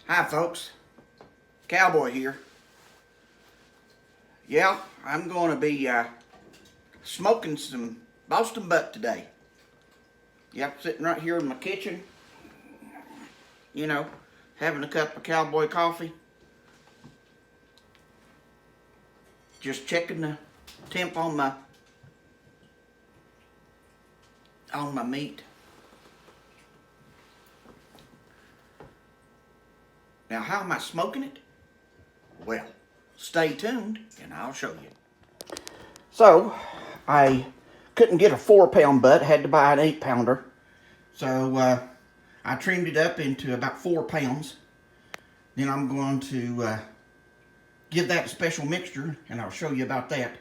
Hi folks, Cowboy here. Yeah, I'm going to be smoking some Boston butt today. Yep, sitting right here in my kitchen, you know, having a cup of Cowboy coffee. Just checking the temp on my meat. Now, how am I smoking it? Well, stay tuned and I'll show you. So, I couldn't get a 4-pound butt, had to buy an 8-pounder. So, I trimmed it up into about 4 pounds. Then I'm going to give that a special mixture, and I'll show you about that.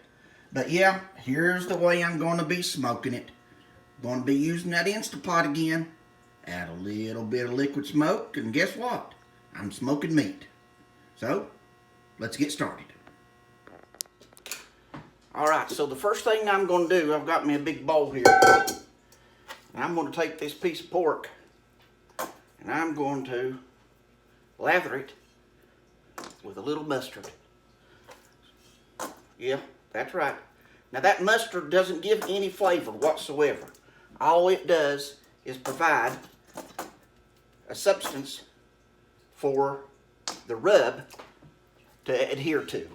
But yeah, here's the way I'm going to be smoking it. Going to be using that Instapot again. Add a little bit of liquid smoke, and guess what? I'm smoking meat. So, let's get started. Alright, so the first thing I'm going to do, I've got me a big bowl here. And I'm going to take this piece of pork, and I'm going to lather it with a little mustard. Yeah, that's right. Now that mustard doesn't give any flavor whatsoever. All it does is provide a substance for the rub to adhere to.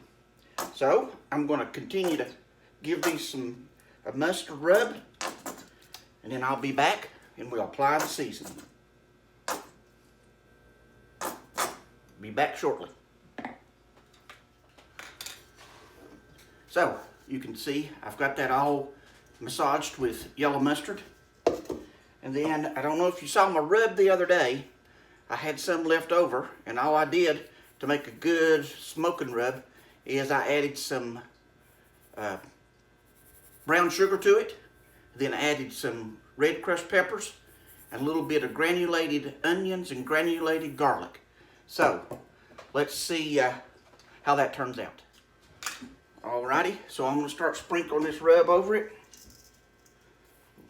So I'm going to continue to give these a mustard rub, and then I'll be back and we'll apply the seasoning. Be back shortly. So, you can see I've got that all massaged with yellow mustard. And then, I don't know if you saw my rub the other day, I had some left over, and all I did to make a good smoking rub is I added some brown sugar to it, then added some red crushed peppers, and a little bit of granulated onions and granulated garlic. So, let's see how that turns out. Alrighty, so I'm going to start sprinkling this rub over it.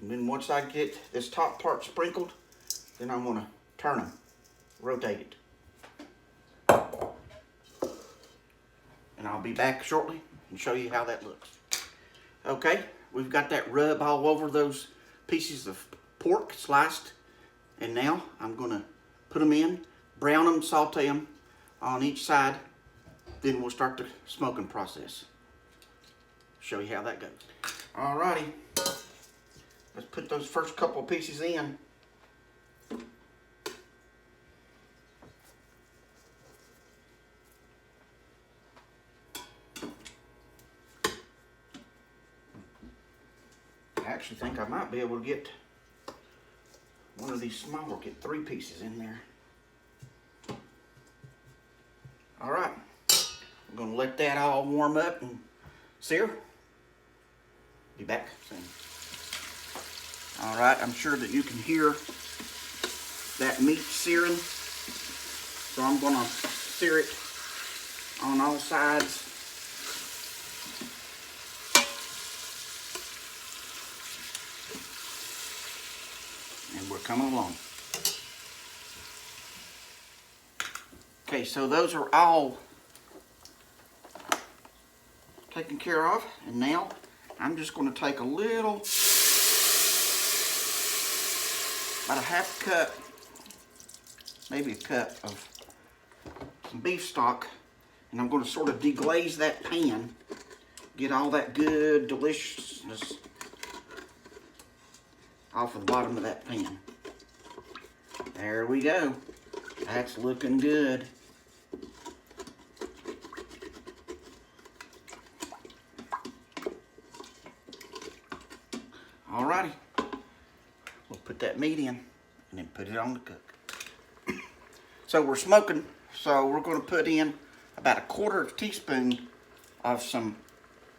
And then once I get this top part sprinkled, then I'm going to turn them, rotate it. And I'll be back shortly and show you how that looks. Okay, we've got that rub all over those pieces of pork sliced. And now I'm going to put them in, brown them, saute them on each side. Then we'll start the smoking process. Show you how that goes. Alrighty, let's put those first couple of pieces in. I actually think I might be able to get one of these smaller, get 3 pieces in there. Alright, I'm going to let that all warm up and sear. Be back soon. Alright, I'm sure that you can hear that meat searing. So I'm going to sear it on all sides. And we're coming along. Okay, so those are all taken care of, and now I'm just going to take a little, about a half cup, maybe a cup of some beef stock, and I'm going to sort of deglaze that pan, get all that good deliciousness off of the bottom of that pan. There we go. That's looking good. Alrighty, we'll put that meat in and then put it on to cook. So we're smoking, so we're going to put in about a 1/4 teaspoon of some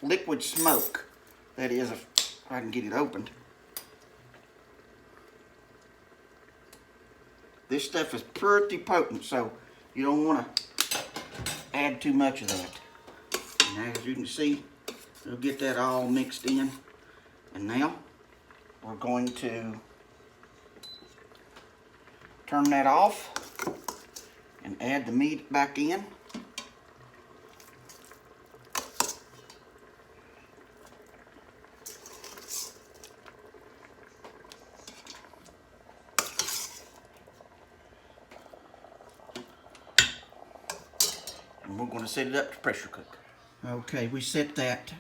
liquid smoke. That is, if I can get it opened. This stuff is pretty potent, so you don't want to add too much of that. And as you can see, we'll get that all mixed in. And now, we're going to turn that off and add the meat back in. And we're going to set it up to pressure cook. Okay, we set that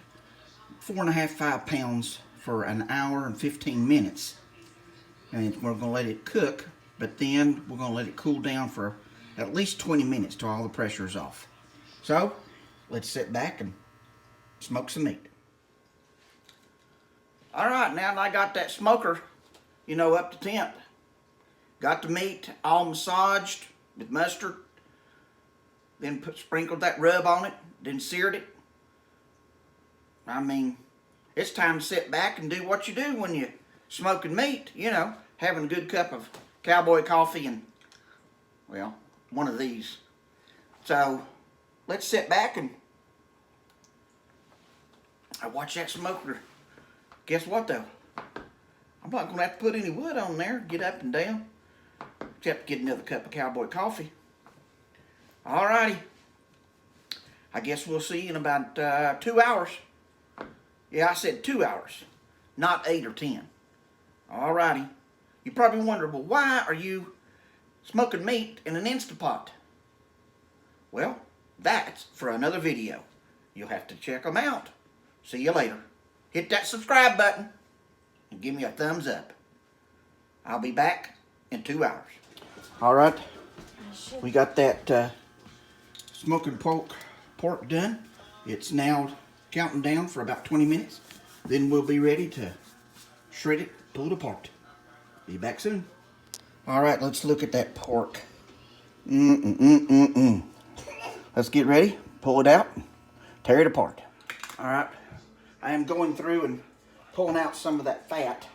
4.5, 5 pounds for an hour and 15 minutes. And we're going to let it cook, but then we're going to let it cool down for at least 20 minutes till all the pressure is off. So, let's sit back and smoke some meat. Alright, now that I got that smoker, up to temp. Got the meat all massaged with mustard. Then sprinkled that rub on it. Then seared it. I mean, it's time to sit back and do what you do when you're smoking meat. Having a good cup of Cowboy coffee and, well, one of these. So, let's sit back and I watch that smoker. Guess what, though? I'm not going to have to put any wood on there, get up and down, except get another cup of Cowboy coffee. Alrighty. I guess we'll see in about 2 hours. Yeah, I said 2 hours, not 8 or 10. Alrighty. You probably wonder, well, why are you smoking meat in an Instapot? Well, that's for another video. You'll have to check them out. See you later. Hit that subscribe button and give me a thumbs up. I'll be back in 2 hours. Alright, we got that smoking pork done. It's now counting down for about 20 minutes. Then we'll be ready to shred it, pull it apart. Be back soon. Alright, let's look at that pork. Let's get ready, pull it out, tear it apart. Alright, I am going through and pulling out some of that fat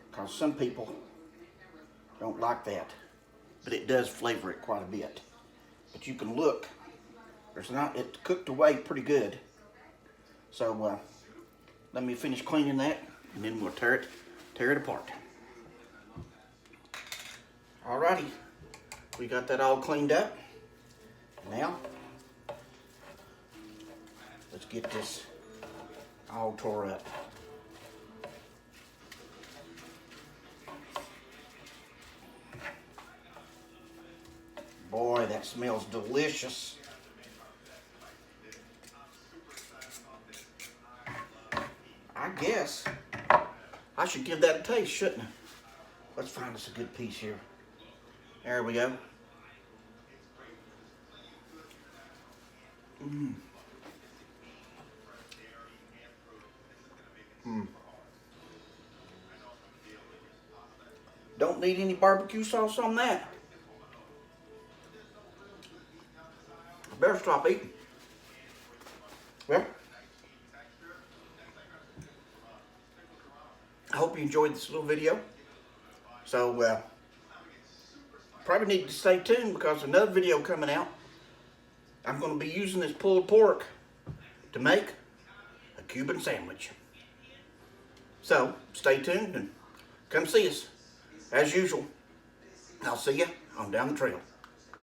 because some people don't like that. But it does flavor it quite a bit. But you can look, it's cooked away pretty good. So let me finish cleaning that and then we'll tear it apart. Alrighty, we got that all cleaned up. Now, let's get this all tore up. Boy, that smells delicious. I guess I should give that a taste, shouldn't I? Let's find us a good piece here. There we go. Don't need any barbecue sauce on that. Better stop eating. Well, I hope you enjoyed this little video. So, probably need to stay tuned because another video coming out. I'm going to be using this pulled pork to make a Cuban sandwich. So, stay tuned and come see us. As usual, I'll see you on down the trail.